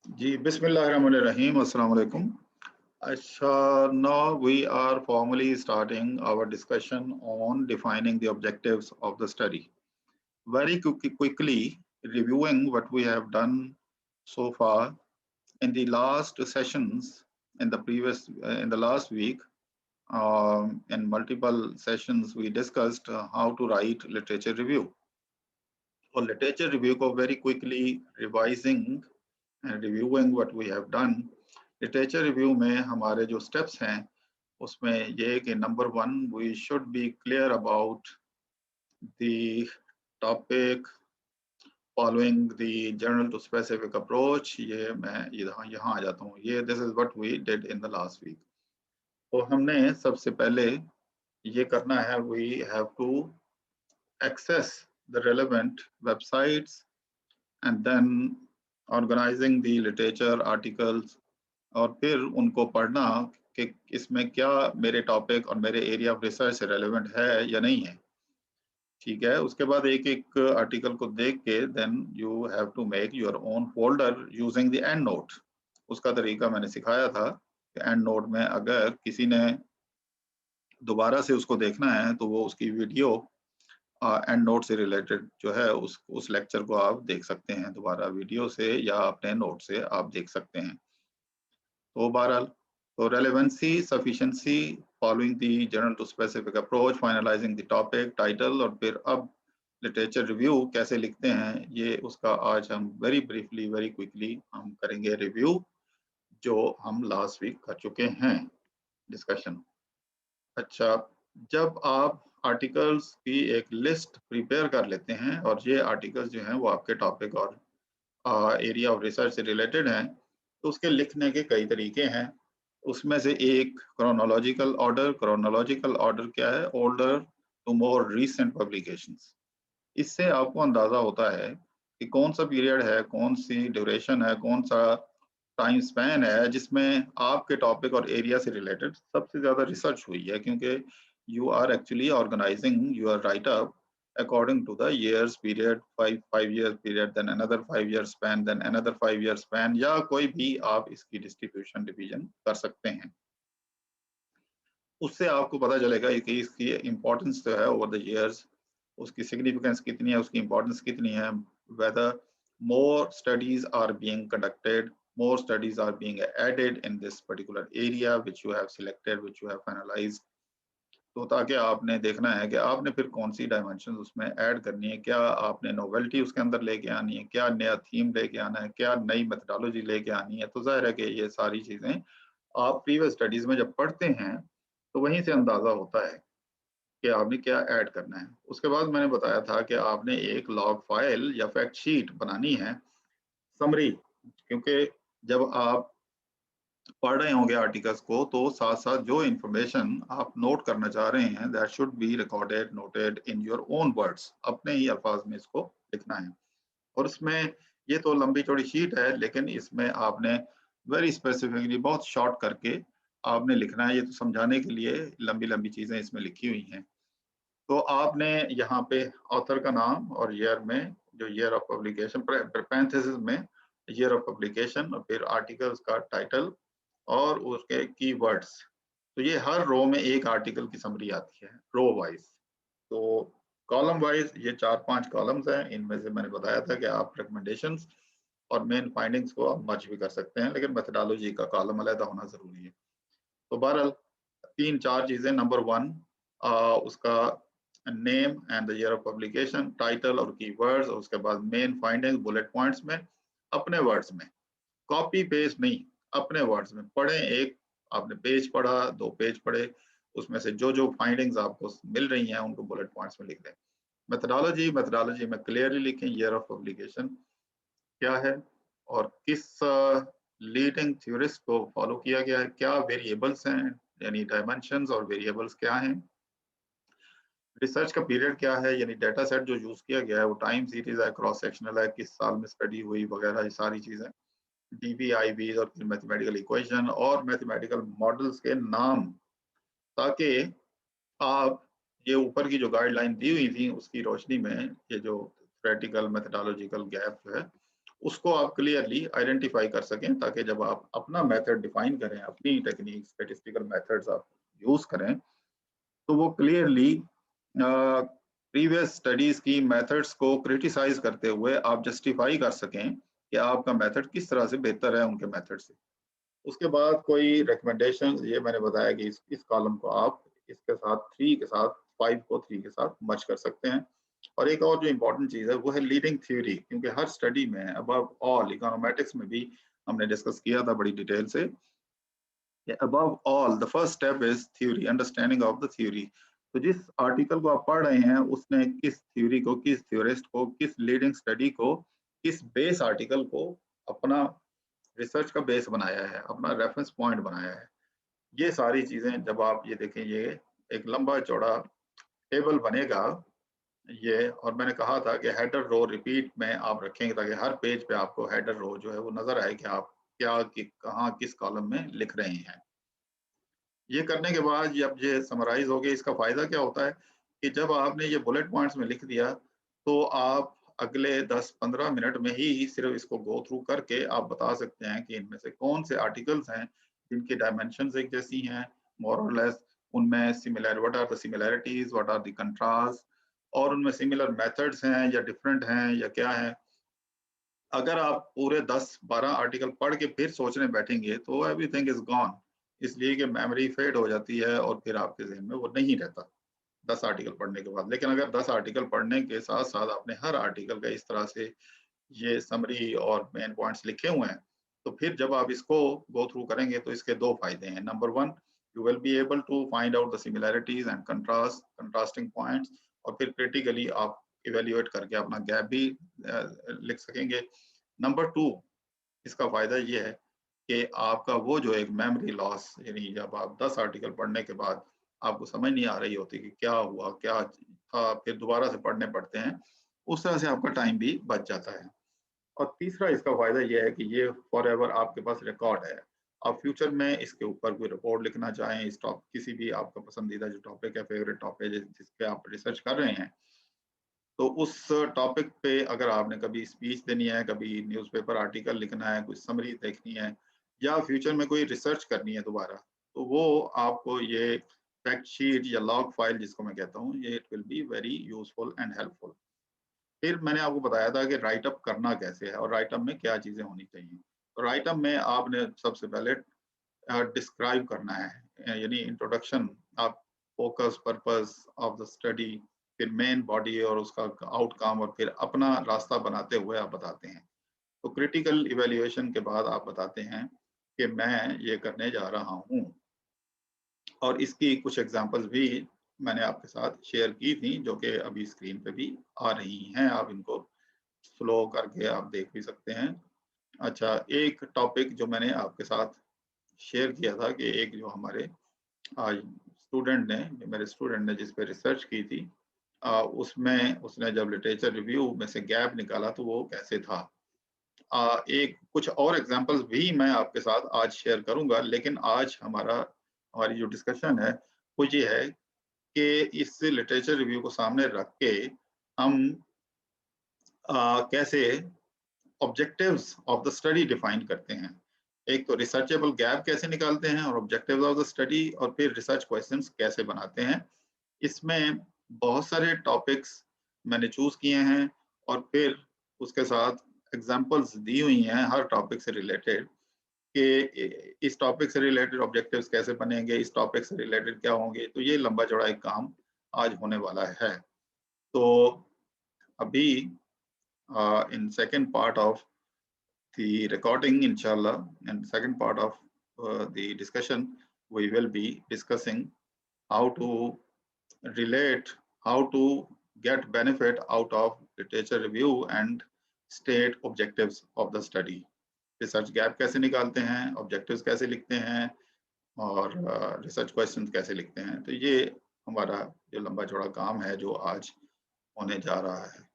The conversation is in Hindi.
जी, बिस्मिल्लाहिर्रहमानिर्रहीम, अस्सलाम वालेकुम। Now we are formally starting our discussion on defining the objectives of the study. Very quickly reviewing what we have done so far in the last sessions, in the last week, in multiple sessions, we discussed how to write literature review. For literature review, को very quickly revising and reviewing what we have done. Literature review में हमारे जो स्टेप्स हैं उसमें ये कि number one, we should be clear about the topic following the general to specific approach. ये मैं यहाँ आ जाता हूँ। ये this is what we did in the last week. तो हमने सबसे पहले ये करना है, we have to access the relevant websites and then organising the literature articles, और फिर उनको पढ़ना कि इसमें क्या मेरे टॉपिक और मेरे एरिया ऑफ रिसर्च से रेलेवेंट है या नहीं है। ठीक है, उसके बाद एक एक आर्टिकल को देख के then you have to make your own folder using the EndNote. उसका तरीका मैंने सिखाया था कि एंड नोट में अगर किसी ने दोबारा से उसको देखना है तो वो उसकी वीडियो एंड नोट से रिलेटेड जो है उस लेक्चर को आप देख सकते हैं दोबारा वीडियो से, या अपने नोट से आप देख सकते हैं। तो बहरहाल, तो relevancy, sufficiency, following the general to specific approach, finalizing the topic, title, और फिर अब लिटरेचर रिव्यू कैसे लिखते हैं, ये उसका आज हम वेरी ब्रीफली वेरी क्विकली हम करेंगे रिव्यू, जो हम लास्ट वीक कर चुके हैं डिस्कशन। अच्छा, जब आप आर्टिकल्स की एक लिस्ट प्रिपेयर कर लेते हैं और ये आर्टिकल्स जो हैं वो आपके टॉपिक और एरिया ऑफ रिसर्च से रिलेटेड हैं, तो उसके लिखने के कई तरीके हैं। उसमें से एक क्रोनोलॉजिकल ऑर्डर। क्रोनोलॉजिकल ऑर्डर क्या है? Order to more recent publications. इससे आपको अंदाजा होता है कि कौन सा पीरियड है, कौन सी ड्यूरेशन है, कौन सा टाइम स्पैन है जिसमें आपके टॉपिक और एरिया से रिलेटेड सबसे ज्यादा रिसर्च हुई है, क्योंकि you are actually organising your write up according to the years period, 5 year period, then another 5 year span, then another 5 year span, या कोई भी आप इसकी डिस्ट्रीब्यूशन डिवीजन कर सकते हैं। उससे आपको पता चलेगा कि इसकी इम्पोर्टेंस जो है ओवर द इयर्स, उसकी सिग्निफिकेंस कितनी है, उसकी इम्पोर्टेंस कितनी है, whether more studies are being conducted, more studies are being added in this particular area which you have selected, which you have analyzed। तो ताकि आपने देखना है कि आपने फिर कौन सी डायमेंशन उसमें ऐड करनी है, क्या आपने नोवेल्टी उसके अंदर लेके आनी है, क्या नया थीम लेके आना है, क्या नई मेथडोलॉजी लेके आनी है। तो जाहिर है कि ये सारी चीजें आप प्रीवियस स्टडीज में जब पढ़ते हैं तो वहीं से अंदाजा होता है कि आपने क्या ऐड करना है। उसके बाद मैंने बताया था कि आपने एक लॉग फाइल या फैक्ट शीट बनानी है, समरी, क्योंकि जब आप पढ़ रहे होंगे आर्टिकल्स को तो साथ साथ जो इंफॉर्मेशन आप नोट करना चाह रहे हैं that should be recorded, noted in your own words. अपने ही अल्फाज में इसको लिखना है। और इसमें ये तो लंबी चौड़ी शीट है, लेकिन इसमें आपने वेरी स्पेसिफिकली बहुत शॉर्ट करके आपने लिखना है। ये तो समझाने के लिए लंबी लंबी चीजें इसमें लिखी हुई हैं। तो आपने यहाँ पे ऑथर का नाम और ईयर में जो ईयर ऑफ पब्लिकेशन, पैरेंथेसिस में ईयर ऑफ पब्लिकेशन, और फिर आर्टिकल्स का टाइटल और उसके कीवर्ड्स। तो ये हर रो में एक आर्टिकल की समरी आती है, रो वाइज। तो कॉलम वाइज ये 4-5 कॉलम्स हैं। इनमें से मैंने बताया था कि आप रिकमेंडेशंस और मेन फाइंडिंग्स को आप मर्ज भी कर सकते हैं, लेकिन मेथडोलॉजी का कॉलम अलग होना जरूरी है। तो बहरहाल 3-4 चीजें। नंबर वन, उसका name and the year of publication, title और कीवर्ड्स, और उसके बाद मेन फाइंडिंग्स बुलेट पॉइंट्स में, अपने वर्ड्स में, कॉपी पेस्ट नहीं, अपने वर्ड्स में पढ़ें। एक आपने पेज पढ़ा, 2 पेज पढ़े, उसमें से जो जो फाइंडिंग्स आपको मिल रही हैं उनको बुलेट पॉइंट्स में लिख दें। मेथडोलॉजी, मेथडोलॉजी में क्लियरली लिखें ईयर ऑफ पब्लिकेशन क्या है और किस लीडिंग थ्योरिस्ट को फॉलो किया गया है, क्या वेरिएबल्स हैं, यानी डायमेंशंस और वेरिएबल्स क्या हैं, रिसर्च का पीरियड क्या है, यानी डाटा सेट जो यूज किया गया है वो टाइम सीरीज है, क्रॉस सेक्शनल है, किस साल में स्टडी हुई वगैरह, ये सारी चीजें। डीबीआईबी और फिर मैथमेटिकल इक्वेशन और मैथमेटिकल मॉडल्स के नाम, ताकि आप ये ऊपर की जो गाइडलाइन दी हुई थी उसकी रोशनी में ये जो थ्योरेटिकल मैथडोलॉजिकल गैप है उसको आप क्लियरली आइडेंटिफाई कर सकें, ताकि जब आप अपना मेथड डिफाइन करें, अपनी टेक्निक स्टैटिस्टिकल मेथड्स आप यूज करें, तो वो क्लियरली प्रीवियस स्टडीज की मेथड्स को क्रिटिसाइज करते हुए आप जस्टिफाई कर सकें कि आपका मेथड किस तरह से बेहतर है उनके मेथड से। उसके बाद कोई रिकमेंडेशन, ये मैंने बताया कि इस कॉलम को आप इसके साथ 3 के साथ 5 को 3 के साथ मर्ज कर सकते हैं। और एक और जो इम्पोर्टेंट चीज़ है वो है लीडिंग थ्योरी, क्योंकि हर स्टडी में अबव ऑल, इकोनोमेटिक्स में भी हमने डिस्कस किया था बड़ी डिटेल से, above all the first step is theory, understanding of the theory. तो जिस आर्टिकल को आप पढ़ रहे हैं उसने किस थ्योरी को, किस थ्योरिस्ट को, किस लीडिंग स्टडी को, किस बेस आर्टिकल को अपना रिसर्च का बेस बनाया है, अपना रेफरेंस पॉइंट बनाया है। ये सारी चीजें जब आप ये देखें, ये एक लंबा चौड़ा टेबल बनेगा ये, और मैंने कहा था कि हेडर रो रिपीट में आप रखेंगे ताकि हर पेज पे आपको हेडर रो जो है वो नजर आए कि आप क्या कहाँ किस कॉलम में लिख रहे हैं। ये करने के बाद जब ये समराइज हो गया, इसका फायदा क्या होता है कि जब आपने ये बुलेट पॉइंट्स में लिख दिया, तो आप अगले 10-15 मिनट में ही सिर्फ इसको गो थ्रू करके आप बता सकते हैं कि इनमें से कौन से आर्टिकल्स हैं जिनकी डायमेंशंस एक जैसी हैं मोर और लेस, उनमें similar, what are the similarities, what are the contrast, और उनमें सिमिलर मेथड्स हैं या डिफरेंट हैं या क्या है। अगर आप पूरे 10-12 आर्टिकल पढ़ के फिर सोचने बैठेंगे तो एवरीथिंग इज गॉन, इसलिए कि मेमोरी फेड हो जाती है और फिर आपके जहन में वो नहीं रहता 10 आर्टिकल पढ़ने के बाद। लेकिन अगर 10 आर्टिकल पढ़ने के साथ साथ आपने हर आर्टिकल का इस तरह से ये समरी और मेन पॉइंट्स लिखे हुए हैं, तो फिर जब आप इसको गो थ्रू करेंगे तो इसके 2 फायदे हैं। Number 1, you will be able to find out the similarities and contrasting points, और फिर क्रिटिकली आप इवेल्युएट करके अपना गैप भी लिख सकेंगे। नंबर 2, इसका फायदा ये है कि आपका वो जो एक मेमोरी लॉस, यानी जब आप 10 आर्टिकल पढ़ने के बाद आपको समझ नहीं आ रही होती कि क्या हुआ, क्या था, फिर दोबारा से पढ़ने पड़ते हैं, उस तरह से आपका टाइम भी बच जाता है। और तीसरा इसका फायदा ये है कि ये फॉरएवर आपके पास रिकॉर्ड है। आप फ्यूचर में इसके ऊपर कोई रिपोर्ट लिखना चाहें, इस टॉप किसी भी आपका पसंदीदा जो टॉपिक है, फेवरेट टॉपिक है जिस पे आप रिसर्च कर रहे हैं, तो उस टॉपिक पे अगर आपने कभी स्पीच देनी है, कभी न्यूज़पेपर आर्टिकल लिखना है, कुछ समरी देखनी है, या फ्यूचर में कोई रिसर्च करनी है दोबारा, तो वो आपको ये फैक्ट शीट या लॉग फाइल जिसको मैं कहता हूँ, ये it will be very useful and helpful. फिर मैंने आपको बताया था कि राइट अप करना कैसे है और राइट अप में क्या चीजें होनी चाहिए। तो राइट अप में आपने सबसे पहले डिस्क्राइब करना है, यानी इंट्रोडक्शन, आप focus, purpose of the study, फिर मेन बॉडी और उसका आउटकम, और फिर अपना रास्ता बनाते हुए आप बताते हैं। तो क्रिटिकल इवेल्युएशन के बाद आप बताते हैं कि मैं ये करने जा रहा हूँ, और इसकी कुछ एग्जांपल्स भी मैंने आपके साथ शेयर की थी जो कि अभी स्क्रीन पे भी आ रही हैं, आप इनको स्लो करके आप देख भी सकते हैं। अच्छा, एक टॉपिक जो मैंने आपके साथ शेयर किया था कि एक जो हमारे आज मेरे स्टूडेंट ने जिस पे रिसर्च की थी, उसमें उसने जब लिटरेचर रिव्यू में से गैप निकाला तो वो कैसे था। एक कुछ और एग्जांपल्स भी मैं आपके साथ आज शेयर करूंगा, लेकिन आज हमारी जो डिस्कशन है वो ये है कि इस लिटरेचर रिव्यू को सामने रख के हम कैसे objectives of the study define करते हैं। एक तो रिसर्चेबल गैप कैसे निकालते हैं और ऑब्जेक्टिव्स ऑफ द स्टडी, और फिर रिसर्च क्वेश्चंस कैसे बनाते हैं। इसमें बहुत सारे टॉपिक्स मैंने चूज किए हैं, और फिर उसके साथ एग्जांपल्स दी हुई हैं हर टॉपिक से रिलेटेड, कि इस टॉपिक से रिलेटेड ऑब्जेक्टिव्स कैसे बनेंगे, इस टॉपिक से रिलेटेड क्या होंगे। तो ये लंबा चौड़ा एक काम आज होने वाला है। तो अभी in second part of the recording, inshallah, and second part of the discussion, we will be discussing how to relate, how to get benefit out of literature review and state objectives of the study. Research gap कैसे निकालते हैं, objectives कैसे लिखते हैं, और research questions कैसे लिखते हैं। तो ये हमारा जो लंबा चौड़ा काम है जो आज होने जा रहा है।